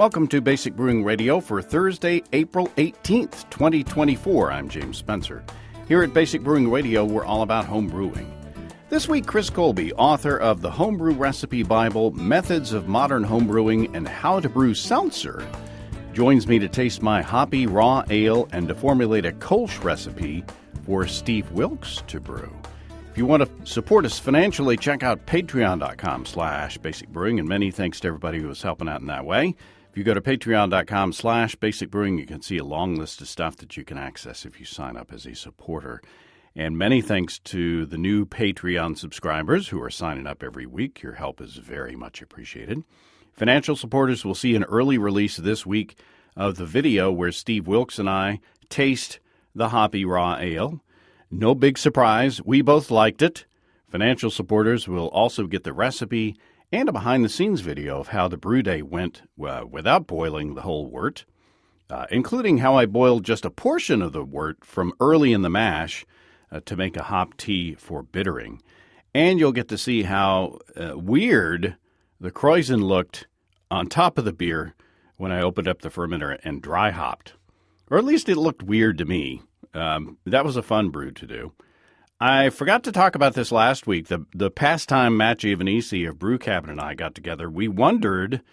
Welcome to Basic Brewing Radio for Thursday, April 18th, 2024. I'm James Spencer. Here at Basic Brewing Radio, we're all about home brewing. This week, Chris Colby, author of the Homebrew Recipe Bible, Methods of Modern Homebrewing and How to Brew Seltzer, joins me to taste my Hoppy Raw Ale and to formulate a Kölsch recipe for Steve Wilkes to brew. If you want to support us financially, check out patreon.com/basicbrewing, and many thanks to everybody who is helping out in that way. If you go to patreon.com/basicbrewing, you can see a long list of stuff that you can access if you sign up as a supporter. And many thanks to the new Patreon subscribers who are signing up every week. Your help is very much appreciated. Financial supporters will see an early release this week of the video where Steve Wilkes and I taste the Hoppy Raw Ale. No big surprise, we both liked it. Financial supporters will also get the recipe and a behind-the-scenes video of how the brew day went without boiling the whole wort, including how I boiled just a portion of the wort from early in the mash to make a hop tea for bittering. And you'll get to see how weird the Kreuzen looked on top of the beer when I opened up the fermenter and dry hopped. Or at least it looked weird to me. That was a fun brew to do. I forgot to talk about this last week. The pastime Matt Giovanisi of Brew Cabinet and I got together. We wondered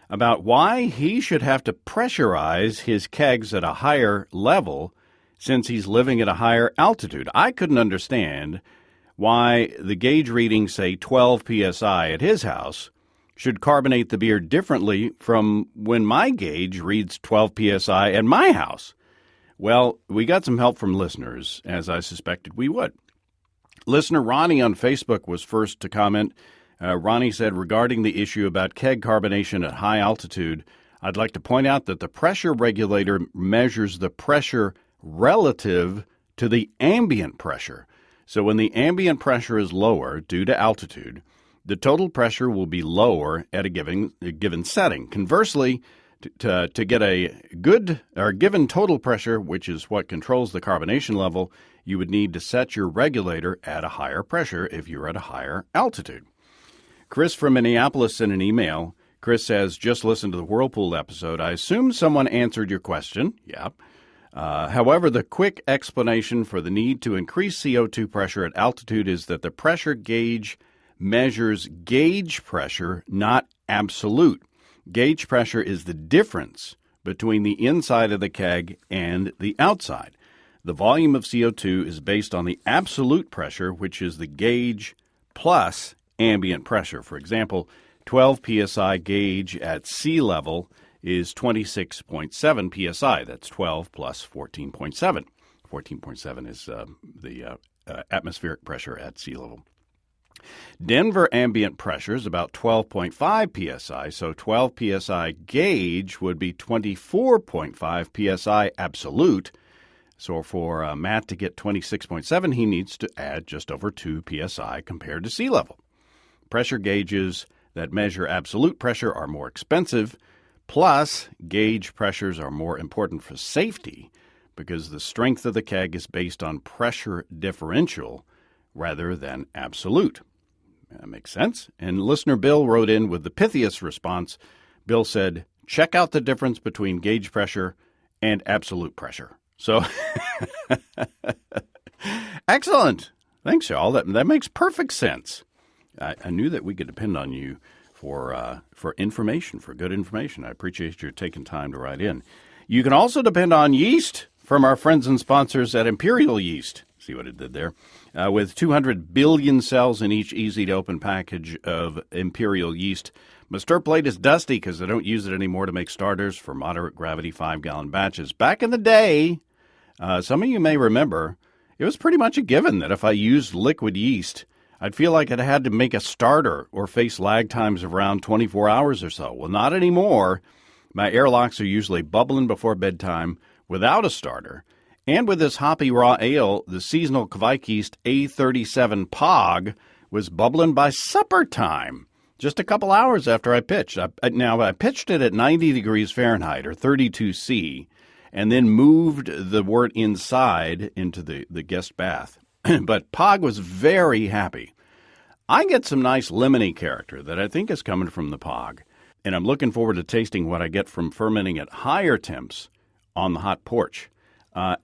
about why he should have to pressurize his kegs at a higher level since he's living at a higher altitude. I couldn't understand why the gauge readings say 12 psi at his house should carbonate the beer differently from when my gauge reads 12 psi at my house. Well, we got some help from listeners, as I suspected we would. Listener Ronnie on Facebook was first to comment. Ronnie said, regarding the issue about keg carbonation at high altitude, I'd like to point out that the pressure regulator measures the pressure relative to the ambient pressure. So when the ambient pressure is lower due to altitude, the total pressure will be lower at a given setting. Conversely, to get a good or given total pressure, which is what controls the carbonation level, you would need to set your regulator at a higher pressure if you're at a higher altitude. Chris from Minneapolis sent an email. Chris says, just listen to the Whirlpool episode. I assume someone answered your question. Yeah. However, the quick explanation for the need to increase CO2 pressure at altitude is that the pressure gauge measures gauge pressure, not absolute. Gauge pressure is the difference between the inside of the keg and the outside. The volume of CO2 is based on the absolute pressure, which is the gauge plus ambient pressure. For example, 12 psi gauge at sea level is 26.7 psi. That's 12 plus 14.7. 14.7 is the atmospheric pressure at sea level. Denver ambient pressure is about 12.5 psi, so 12 psi gauge would be 24.5 psi absolute. So for Matt to get 26.7, he needs to add just over 2 psi compared to sea level. Pressure gauges that measure absolute pressure are more expensive, plus gauge pressures are more important for safety because the strength of the keg is based on pressure differential rather than absolute. That makes sense. And listener Bill wrote in with the pithiest response. Bill said, check out the difference between gauge pressure and absolute pressure. So, excellent. Thanks, y'all. That makes perfect sense. I knew that we could depend on you for information, for good information. I appreciate your taking time to write in. You can also depend on yeast from our friends and sponsors at Imperial Yeast. See what it did there? With 200 billion cells in each easy-to-open package of Imperial Yeast. My stir plate is dusty because I don't use it anymore to make starters for moderate gravity 5-gallon batches. Back in the day, some of you may remember, it was pretty much a given that if I used liquid yeast, I'd feel like I had to make a starter or face lag times of around 24 hours or so. Well, not anymore. My airlocks are usually bubbling before bedtime without a starter. And with this Hoppy Raw Ale, the seasonal Kveik yeast A37 Pog was bubbling by supper time, just a couple hours after I pitched. I pitched it at 90 degrees Fahrenheit, or 32 C, and then moved the wort inside into the guest bath. But Pog was very happy. I get some nice lemony character that I think is coming from the Pog. and I'm looking forward to tasting what I get from fermenting at higher temps on the hot porch.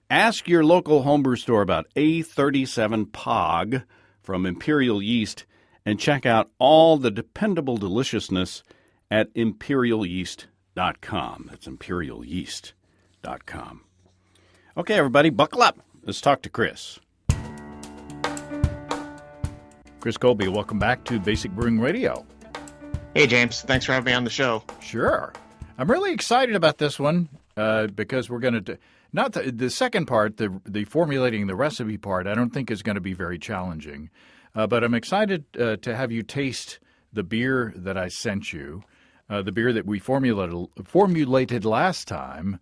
Ask your local homebrew store about A37 Pog from Imperial Yeast, and check out all the dependable deliciousness at imperialyeast.com. That's imperialyeast.com. Okay, everybody, buckle up. Let's talk to Chris. Chris Colby, welcome back to Basic Brewing Radio. Hey, James. Thanks for having me on the show. Sure. I'm really excited about this one because we're going to not the second part, the formulating the recipe part, I don't think is going to be very challenging. But I'm excited to have you taste the beer that I sent you, the beer that we formulated last time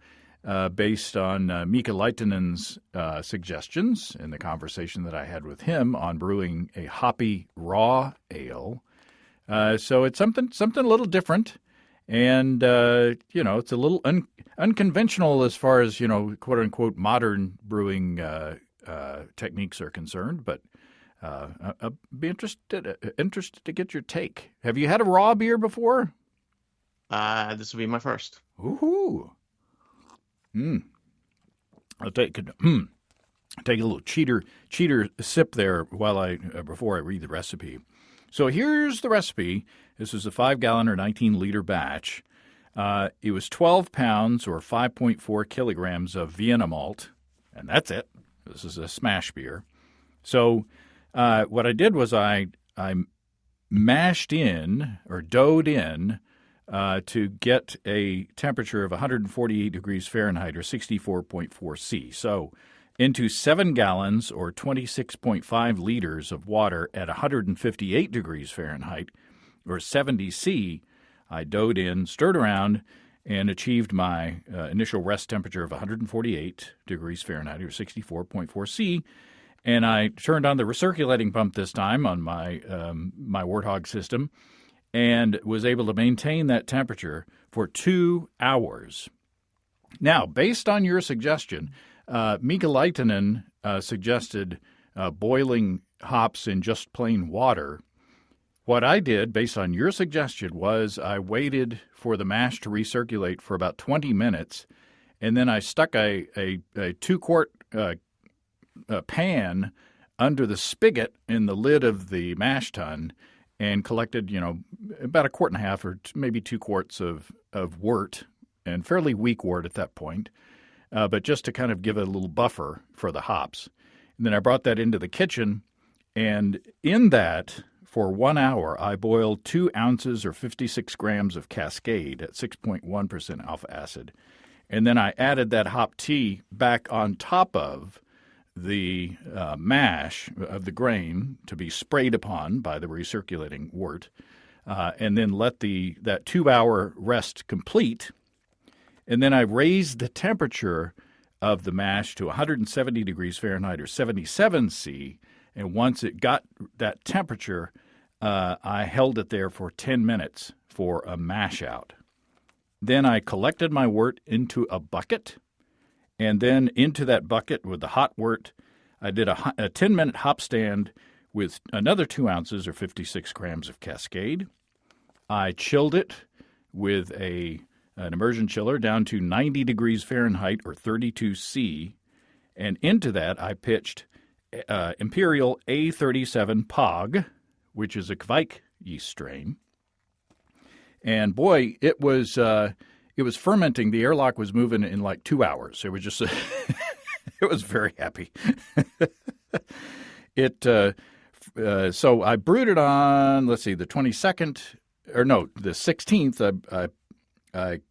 based on Mika Leitinen's suggestions in the conversation that I had with him on brewing a Hoppy Raw Ale. So it's something a little different. And, it's a little unconventional as far as, quote-unquote modern brewing techniques are concerned. But I'd be interested to get your take. Have you had a raw beer before? This will be my first. Ooh. I'll take a little cheater sip there before I read the recipe. So here's the recipe. This is a 5-gallon or 19-liter batch. It was 12 pounds or 5.4 kilograms of Vienna malt, and that's it. This is a smash beer. So what I did was I mashed in or doughed in to get a temperature of 148 degrees Fahrenheit or 64.4 C. So into 7 gallons or 26.5 liters of water at 158 degrees Fahrenheit or 70 C, I doughed in, stirred around, and achieved my initial rest temperature of 148 degrees Fahrenheit or 64.4 C. And I turned on the recirculating pump this time on my my Warthog system and was able to maintain that temperature for 2 hours. Now, based on your suggestion, Mika Leitinen suggested boiling hops in just plain water. What I did, based on your suggestion, was I waited for the mash to recirculate for about 20 minutes, and then I stuck a 2-quart pan under the spigot in the lid of the mash tun and collected, about 1.5 quarts or maybe 2 quarts of wort, and fairly weak wort at that point. But just to kind of give it a little buffer for the hops. And then I brought that into the kitchen, and in that, for 1 hour, I boiled 2 ounces or 56 grams of Cascade at 6.1% alpha acid. And then I added that hop tea back on top of the mash of the grain to be sprayed upon by the recirculating wort, and then let that 2-hour rest complete. And then I raised the temperature of the mash to 170 degrees Fahrenheit or 77 C. And once it got that temperature, I held it there for 10 minutes for a mash out. Then I collected my wort into a bucket. And then into that bucket with the hot wort, I did a 10-minute hop stand with another 2 ounces or 56 grams of Cascade. I chilled it with an immersion chiller down to 90 degrees Fahrenheit or 32 C. And into that, I pitched Imperial A37 Pog, which is a Kveik yeast strain. And boy, it was fermenting. The airlock was moving in like 2 hours. It was just, it was very happy. So I brewed it on, the 16th. I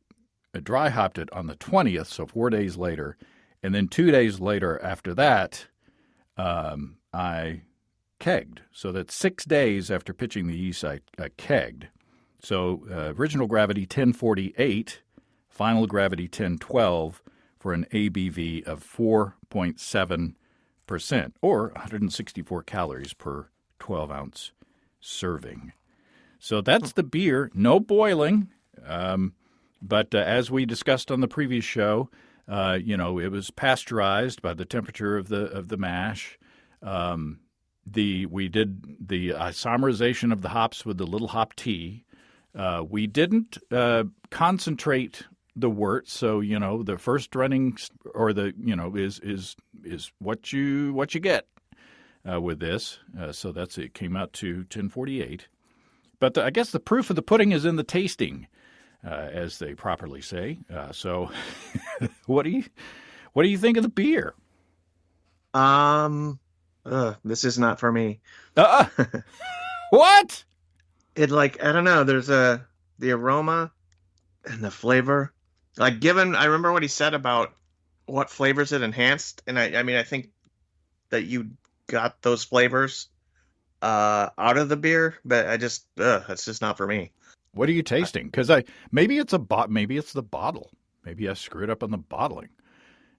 dry hopped it on the 20th, so 4 days later. And then 2 days later after that, I kegged. So that's 6 days after pitching the yeast, I kegged. So original gravity 1048, final gravity 1012 for an ABV of 4.7% or 164 calories per 12-ounce serving. So that's the beer. No boiling. But as we discussed on the previous show, it was pasteurized by the temperature of the mash. We did the isomerization of the hops with the little hop tea. We didn't concentrate the wort, so the first running or is what you get with this. So it came out to 1048. But I guess the proof of the pudding is in the tasting, as they properly say. So, what do you think of the beer? This is not for me. What? I don't know. There's the aroma and the flavor. I remember what he said about what flavors it enhanced, and I think that you got those flavors out of the beer, but it's just not for me. What are you tasting? Because maybe it's the bottle. Maybe I screwed up on the bottling.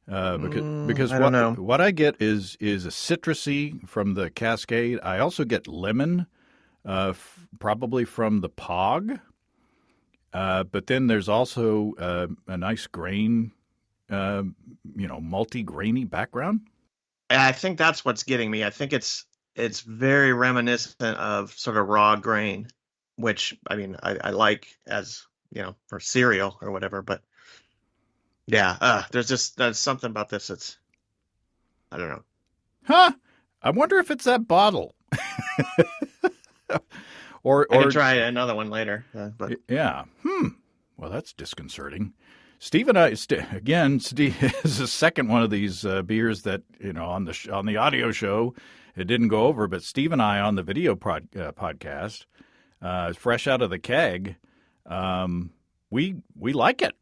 Because I don't know. What I get is a citrusy from the Cascade. I also get lemon, probably from the Pog. But then there's also a nice grain, multi-grainy background. I think that's what's getting me. I think it's very reminiscent of sort of raw grain, which I like as for cereal or whatever. But yeah, there's something about this that's I don't know. Huh? I wonder if it's that bottle. Or I can try another one later. But yeah. Well, that's disconcerting. Steve and I, again, Steve is the second one of these beers that on the audio show it didn't go over, but Steve and I on the video podcast, fresh out of the keg, we like it.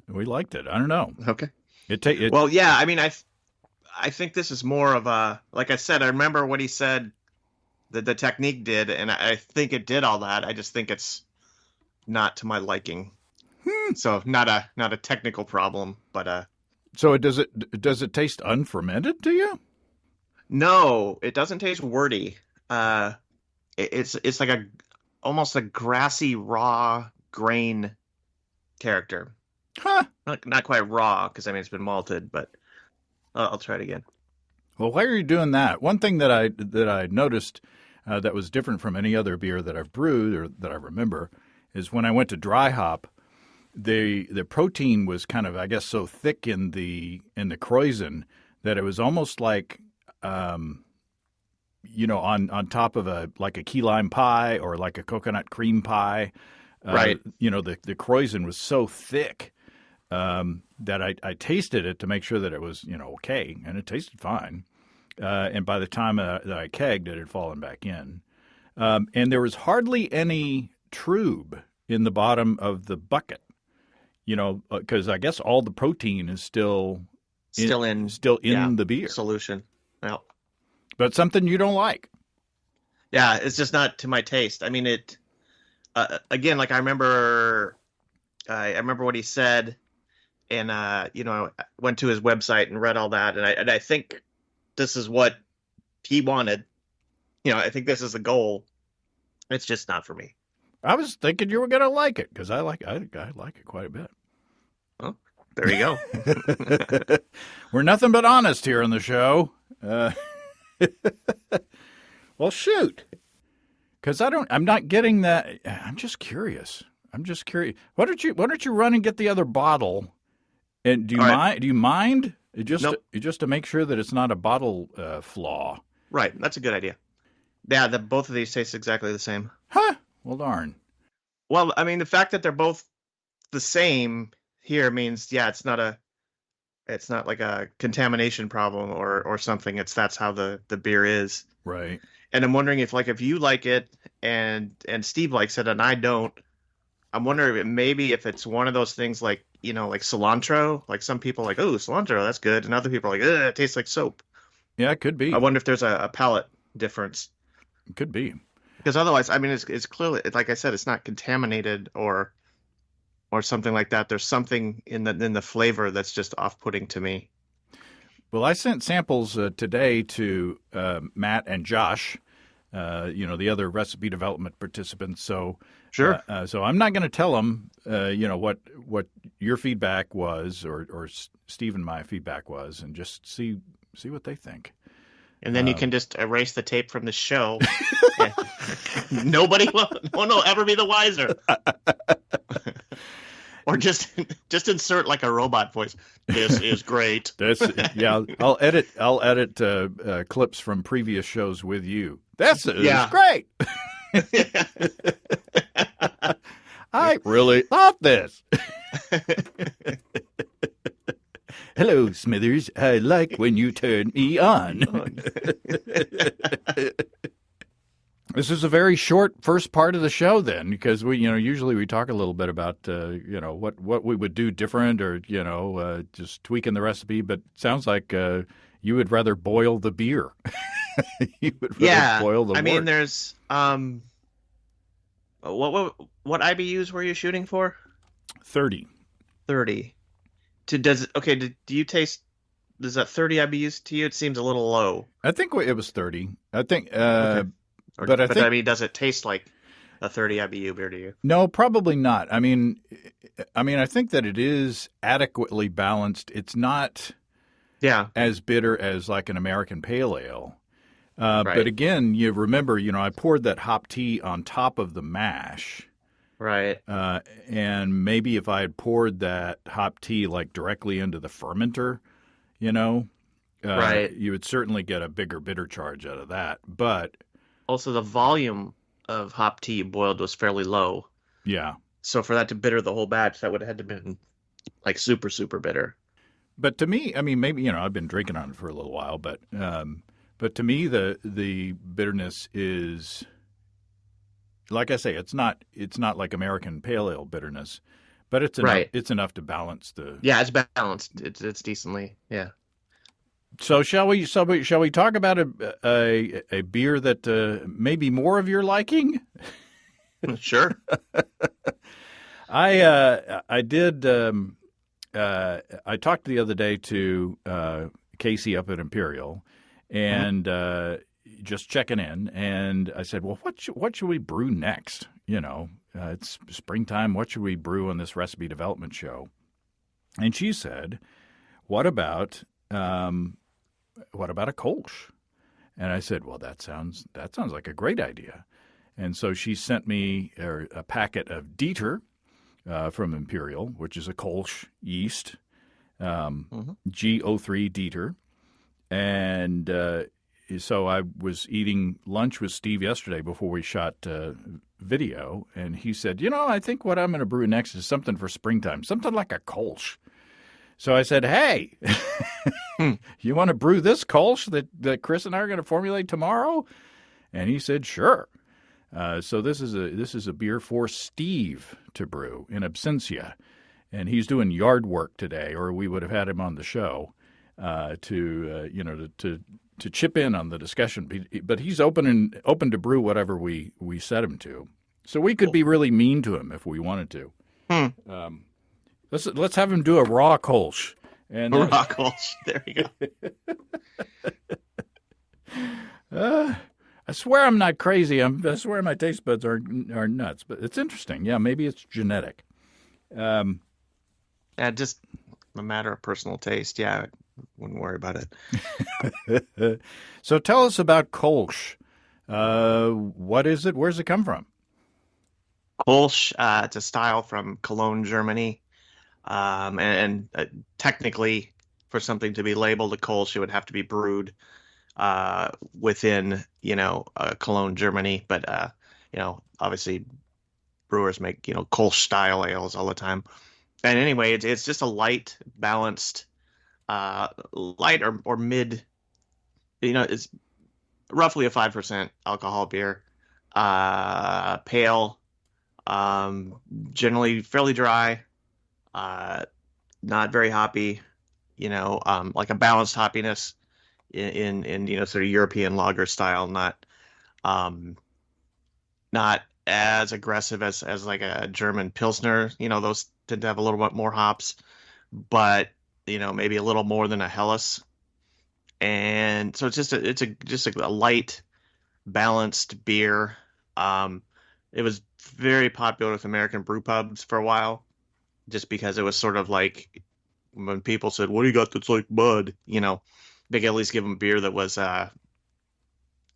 We liked it. I don't know. Okay. Well, yeah. I think this is more of a, like I said, I remember what he said that the technique did, and I think it did all that. I just think it's not to my liking. So not a technical problem, but So does it taste unfermented to you? No, it doesn't taste wordy. It's like almost a grassy raw grain character. Huh? Not quite raw because it's been malted, but I'll try it again. Well, why are you doing that? One thing that I noticed that was different from any other beer that I've brewed or that I remember is when I went to dry hop, the protein was kind of, I guess, so thick in the krausen that it was almost like on top of a key lime pie or like a coconut cream pie. Right. The krausen was so thick that I tasted it to make sure that it was okay, and it tasted fine. And by the time that I kegged, it had fallen back in, and there was hardly any trube in the bottom of the bucket. Because I guess all the protein is still in the beer solution. Yeah. But something you don't like. Yeah, it's just not to my taste. It again, like I remember what he said, and I went to his website and read all that, and I think this is what he wanted. I think this is the goal. It's just not for me. I was thinking you were going to like it because I like it quite a bit. Well, there you go. We're nothing but honest here on the show. Well, shoot. Because I'm not getting that. I'm just curious. Why don't you run and get the other bottle? And do you mind? Nope. Just to make sure that it's not a bottle flaw. Right. That's a good idea. Yeah, both of these taste exactly the same. Huh? Well, darn. Well, the fact that they're both the same here means, yeah, it's not like a contamination problem or something. That's how the beer is. Right. And I'm wondering if you like it and Steve likes it and I don't, I'm wondering if it's one of those things like cilantro. Like some people are like, oh, cilantro, that's good. And other people are like, ugh, it tastes like soap. Yeah, it could be. I wonder if there's a palate difference. It could be. Because otherwise, it's clearly, like I said, it's not contaminated or something like that. There's something in the flavor that's just off-putting to me. Well, I sent samples today to Matt and Josh, the other recipe development participants. So sure. So I'm not going to tell them, what your feedback was or Steve and my feedback was, and just see what they think. And then you can just erase the tape from the show. Nobody will, no one will ever be the wiser. Or just insert like a robot voice. This is great. I'll edit clips from previous shows with you. This is great. I really love this. Hello, Smithers. I like when you turn me on. This is a very short first part of the show, then, because we, usually we talk a little bit about, what we would do different, or just tweaking the recipe. But it sounds like you would rather boil the beer. You would rather boil the. I mean, there's what IBUs were you shooting for? 30. 30. Do you taste? Does that 30 IBUs to you? It seems a little low. I think it was 30. I think. Okay. But I mean, does it taste like a 30 IBU beer to you? No, probably not. I mean, I think that it is adequately balanced. It's not as bitter as like an American Pale Ale. Right. But again, you remember, I poured that hop tea on top of the mash. Right. And maybe if I had poured that hop tea like directly into the fermenter, right, you would certainly get a bigger bitter charge out of that. But also the volume of hop tea you boiled was fairly low. Yeah. So for that to bitter the whole batch, that would have had to been like super, super bitter. But to me, I mean, maybe, I've been drinking on it for a little while, but to me, the bitterness is, like I say, it's not like American Pale Ale bitterness, but it's enough, it's enough to balance the. Yeah, it's balanced. It's decently, yeah. So shall we talk about a beer that may be more of your liking? Sure. I did. I talked the other day to Casey up at Imperial, and just checking in. And I said, "Well, what should we brew next? It's springtime. What should we brew on this recipe development show?" And she said, "What about a Kölsch?" And I said, "Well, that sounds like a great idea." And so she sent me a packet of Dieter from Imperial, which is a Kölsch yeast, G03 Dieter. And so I was eating lunch with Steve yesterday before we shot video, and he said, I think what I'm going to brew next is something for springtime, something like a Kölsch. So I said, "Hey, you want to brew this Kölsch that Chris and I are going to formulate tomorrow?" And he said, "Sure." So this is a beer for Steve to brew in absentia, and he's doing yard work today, or we would have had him on the show to chip in on the discussion. But he's open to brew whatever we set him to. So we could be really mean to him if we wanted to. Let's have him do a raw Kölsch. And raw Kölsch. There you go. I swear I'm not crazy. I swear my taste buds are nuts. But it's interesting. Yeah, maybe it's genetic. Just a matter of personal taste. Yeah, I wouldn't worry about it. So tell us about Kölsch. What is it? Where's it come from? Kölsch, it's a style from Cologne, Germany. And technically, for something to be labeled a Kölsch, it would have to be brewed within, Cologne, Germany. But, obviously brewers make, Kölsch style ales all the time. And anyway, it's just a light, balanced, light or mid, it's roughly a 5% alcohol beer, pale, generally fairly dry, not very hoppy, like a balanced hoppiness in sort of European lager style, not as aggressive as like a German Pilsner. Those tend to have a little bit more hops, but maybe a little more than a Helles. And so it's just a light, balanced beer. It was very popular with American brew pubs for a while, just because it was sort of like when people said, "What do you got that's like Bud?" They could at least give them beer that was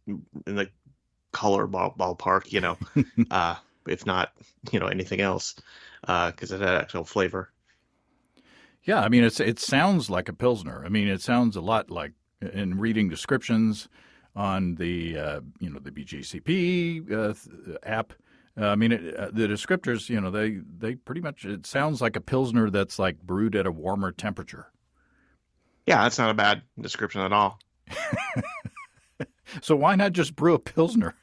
in the color ballpark, if not, anything else, because it had actual flavor. Yeah, I mean, it sounds like a Pilsner. I mean, it sounds a lot like, in reading descriptions on the the BJCP app. I mean, the descriptors, they pretty much, it sounds like a Pilsner that's like brewed at a warmer temperature. Yeah, that's not a bad description at all. So why not just brew a Pilsner?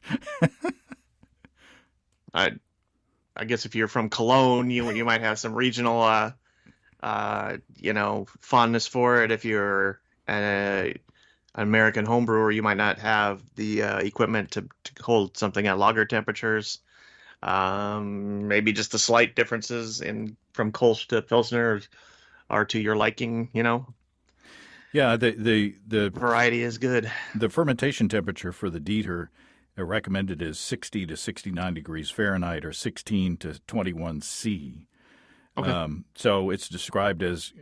I I guess if you're from Cologne, you might have some regional fondness for it. If you're an American home brewer, you might not have the equipment to hold something at lager temperatures. Maybe just the slight differences in from Kölsch to Pilsner are to your liking, Yeah, the variety is good. The fermentation temperature for the Dieter recommended is 60 to 69 degrees Fahrenheit or 16 to 21 C. Okay. So it's described as,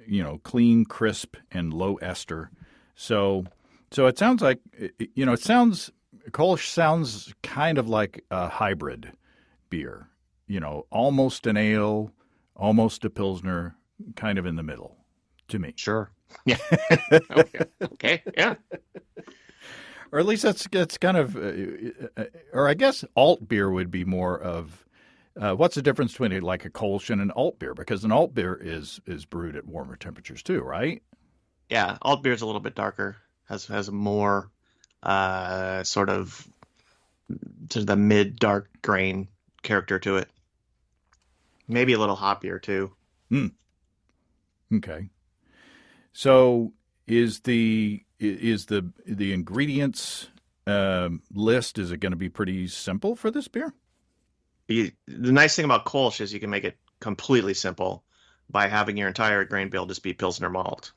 clean, crisp, and low ester. So it sounds like, Kölsch sounds kind of like a hybrid beer, almost an ale, almost a Pilsner, kind of in the middle to me. Sure. Yeah. Okay. Yeah. Or at least that's kind of, or I guess alt beer would be more of, what's the difference between like a Kölsch and an alt beer? Because an alt beer is brewed at warmer temperatures too, right? Yeah. Alt beer is a little bit darker, has more sort of to the mid dark grain character to it. Maybe a little hoppier too. Okay. So is the ingredients list, is it going to be pretty simple for this beer? The nice thing about Kölsch is you can make it completely simple by having your entire grain bill just be Pilsner malt.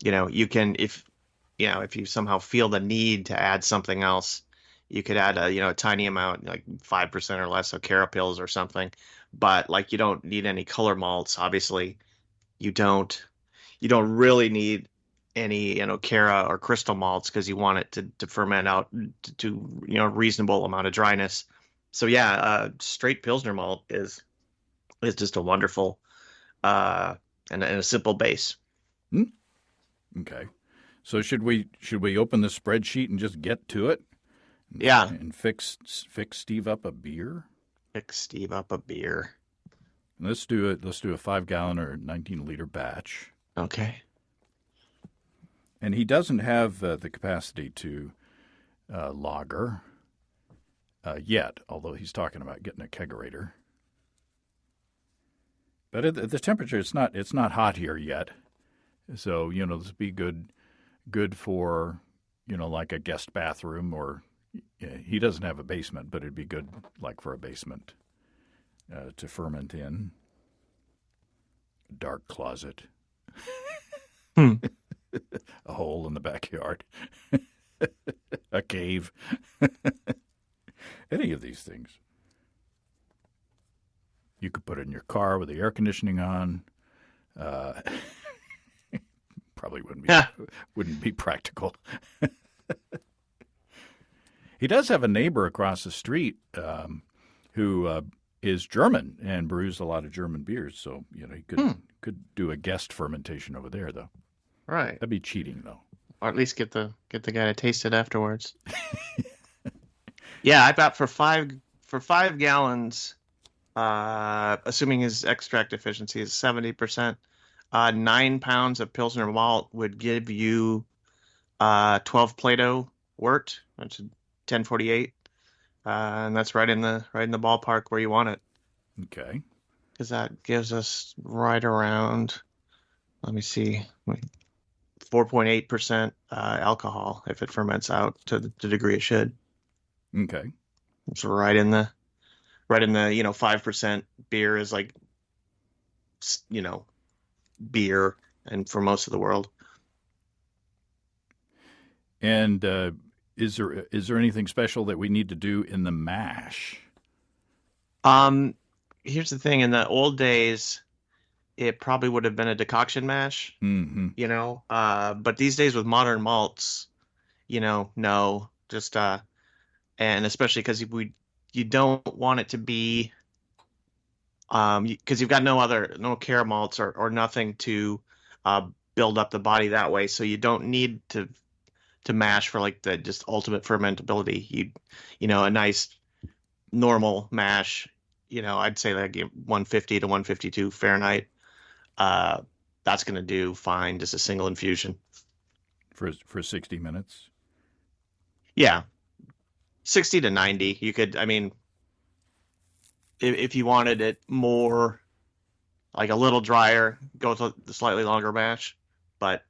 You can, if you somehow feel the need to add something else, you could add a tiny amount, like 5% or less of Carapils or something. But like you don't need any color malts, obviously. You don't really need any Cara or crystal malts because you want it to ferment out to reasonable amount of dryness. So yeah, straight Pilsner malt is just a wonderful and a simple base. Okay. So should we open the spreadsheet and just get to it? Yeah. And fix Steve up a beer? Fix Steve up a beer. Let's do a 5-gallon or 19-liter batch. Okay. And he doesn't have the capacity to lager yet, although he's talking about getting a kegerator. But at the temperature, it's not hot here yet, so this would be good for like a guest bathroom, or he doesn't have a basement, but it'd be good like for a basement to ferment in. A dark closet. A hole in the backyard. A cave. Any of these things. You could put it in your car with the air conditioning on. Probably wouldn't be practical. He does have a neighbor across the street who is German and brews a lot of German beers. So he could do a guest fermentation over there, though. Right. That'd be cheating, though. Or at least get the guy to taste it afterwards. Yeah, I bet for 5 gallons, assuming his extract efficiency is 70%, 9 pounds of Pilsner malt would give you 12 Plato wort, which is 1048, and that's right in the ballpark where you want it. Okay. Because that gives us right around, let me see, 4.8% alcohol if it ferments out to the degree it should. Okay. It's right in the 5% beer is like beer, and for most of the world. And is there anything special that we need to do in the mash? Here's the thing: in the old days, it probably would have been a decoction mash. Mm-hmm. But these days with modern malts, no, Just and especially because you don't want it to be because you've got no care malts or nothing to build up the body that way, so you don't need to mash for like the just ultimate fermentability. A nice normal mash, I'd say like 150 to 152 Fahrenheit. That's going to do fine, just a single infusion. For 60 minutes? Yeah. 60 to 90. You could, if you wanted it more like a little drier, go with the slightly longer mash. But,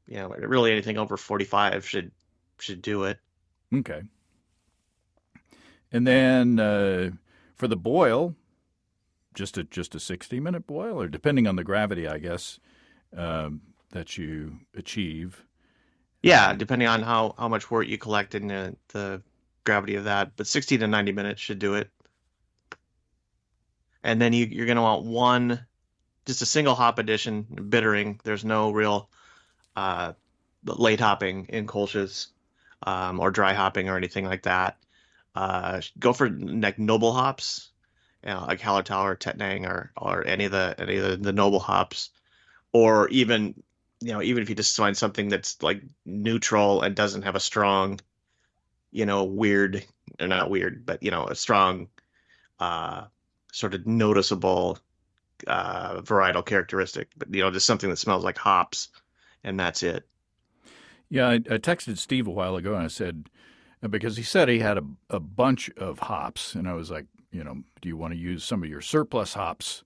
really anything over 45 should do it. Okay. And then for the boil, just a 60-minute boil, or depending on the gravity, I guess, that you achieve. Yeah, depending on how much wort you collect in the gravity of that. But 60 to 90 minutes should do it. And then you're going to want just a single hop addition, bittering. There's no real late hopping in Kölsches or dry hopping or anything like that. Go for like noble hops, like Hallertau or Tettnang or any of the noble hops, or even if you just find something that's like neutral and doesn't have a strong, weird or not weird, but a strong sort of noticeable varietal characteristic, but just something that smells like hops, and that's it. Yeah, I texted Steve a while ago and I said, because he said he had a bunch of hops, and I was like, do you want to use some of your surplus hops?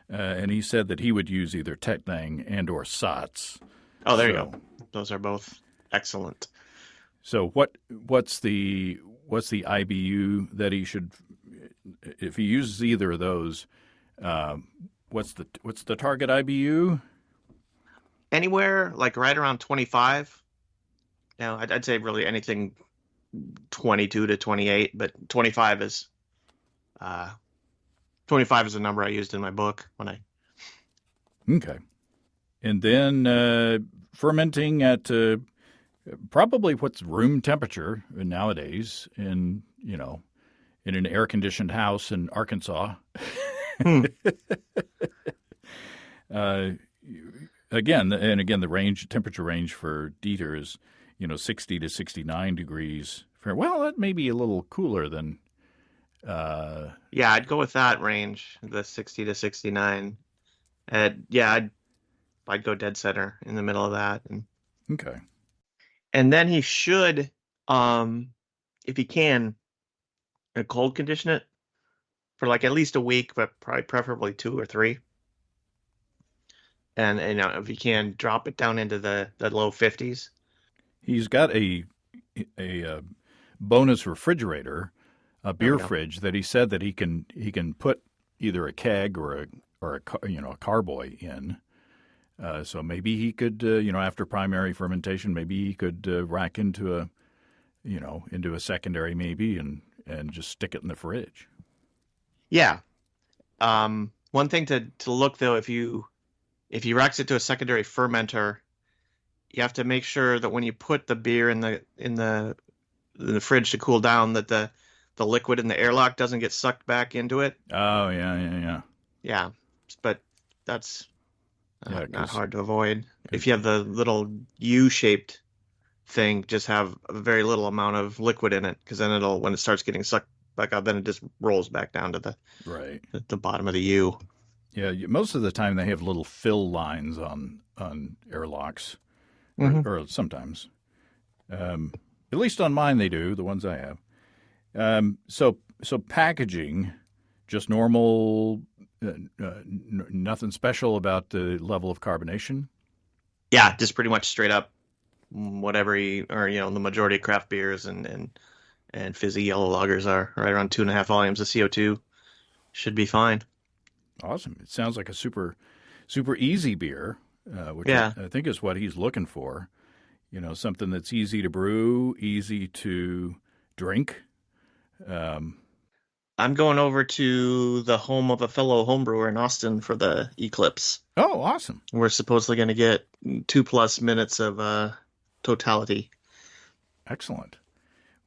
And he said that he would use either Tettnang and or Satz. Oh, there you go. Those are both excellent. So what's the IBU that he should, if he uses either of those, what's the target IBU? Anywhere like right around 25. I'd say really anything 22 to 28, but 25 is a number I used in my book when I. Okay. And then fermenting at probably what's room temperature nowadays in an air-conditioned house in Arkansas. Again, the temperature range for Dieter is 60 to 69 degrees. Well, that may be a little cooler than. Yeah, I'd go with that range, the 60 to 69. I'd go dead center in the middle of that. Okay. And then he should, if he can, cold condition it for like at least a week, but probably preferably 2 or 3. And if he can, drop it down into the low 50s. He's got a bonus refrigerator, a beer fridge that he said that he can put either a keg or a carboy in. So maybe he could, after primary fermentation, maybe he could rack into a secondary maybe and just stick it in the fridge. Yeah. One thing to look though, if you racks it to a secondary fermenter, you have to make sure that when you put the beer in the fridge to cool down, that the liquid in the airlock doesn't get sucked back into it. Oh yeah. Yeah, but that's not hard to avoid. If you have the little U-shaped thing, just have a very little amount of liquid in it, because then when it starts getting sucked back out, then it just rolls back down to the bottom of the U. Yeah, most of the time they have little fill lines on airlocks, or sometimes. At least on mine they do, the ones I have. So packaging, just normal, nothing special about the level of carbonation? Yeah, just pretty much straight up whatever the majority of craft beers and fizzy yellow lagers are right around 2.5 volumes of CO2. Should be fine. Awesome. It sounds like a super, super easy beer, which I think is what he's looking for. Something that's easy to brew, easy to drink. I'm going over to the home of a fellow homebrewer in Austin for the Eclipse. Oh, awesome. We're supposedly going to get 2+ minutes of totality. Excellent.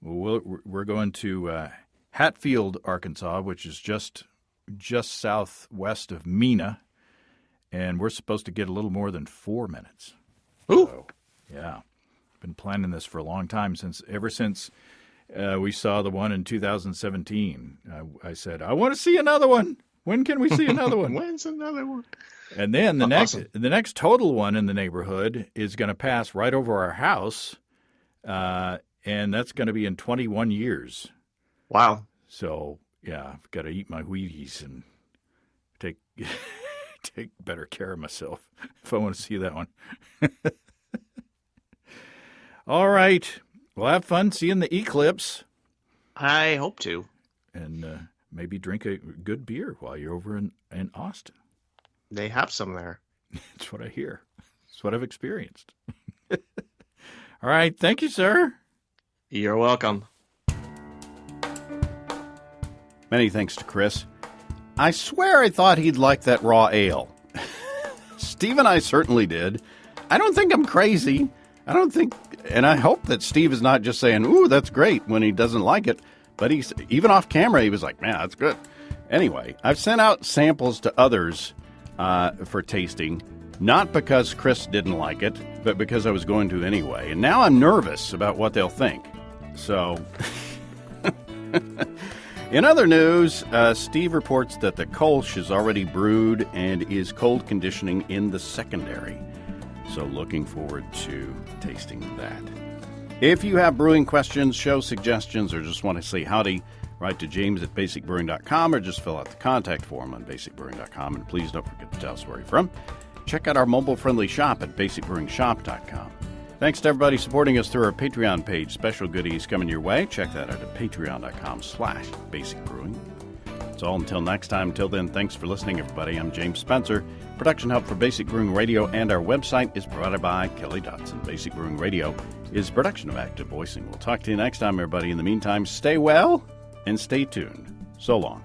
We're going to Hatfield, Arkansas, which is just southwest of Mena, and we're supposed to get a little more than 4 minutes. Ooh. So, yeah. Been planning this for a long time, ever since we saw the one in 2017. I said, I want to see another one. When can we see another one? When's another one? And then the next total one in the neighborhood is going to pass right over our house, and that's going to be in 21 years. Wow. So, yeah, I've got to eat my Wheaties and take better care of myself if I want to see that one. All right. Well, have fun seeing the eclipse. I hope to. And maybe drink a good beer while you're over in Austin. They have some there. That's what I hear. That's what I've experienced. All right. Thank you, sir. You're welcome. Many thanks to Chris. I swear I thought he'd like that raw ale. Steve and I certainly did. I don't think I'm crazy. And I hope that Steve is not just saying, ooh, that's great when he doesn't like it. But even off camera, he was like, man, that's good. Anyway, I've sent out samples to others for tasting, not because Chris didn't like it, but because I was going to anyway. And now I'm nervous about what they'll think. So, in other news, Steve reports that the Kölsch is already brewed and is cold conditioning in the secondary. So looking forward to tasting that. If you have brewing questions, show suggestions, or just want to say howdy, write to james@basicbrewing.com or just fill out the contact form on basicbrewing.com. And please don't forget to tell us where you're from. Check out our mobile-friendly shop at basicbrewingshop.com. Thanks to everybody supporting us through our Patreon page. Special goodies coming your way. Check that out at patreon.com/basicbrewing. That's all until next time. Until then, thanks for listening, everybody. I'm James Spencer. Production help for Basic Brewing Radio and our website is provided by Kelly Dotson. Basic Brewing Radio is a production of Active Voicing. We'll talk to you next time, everybody. In the meantime, stay well and stay tuned. So long.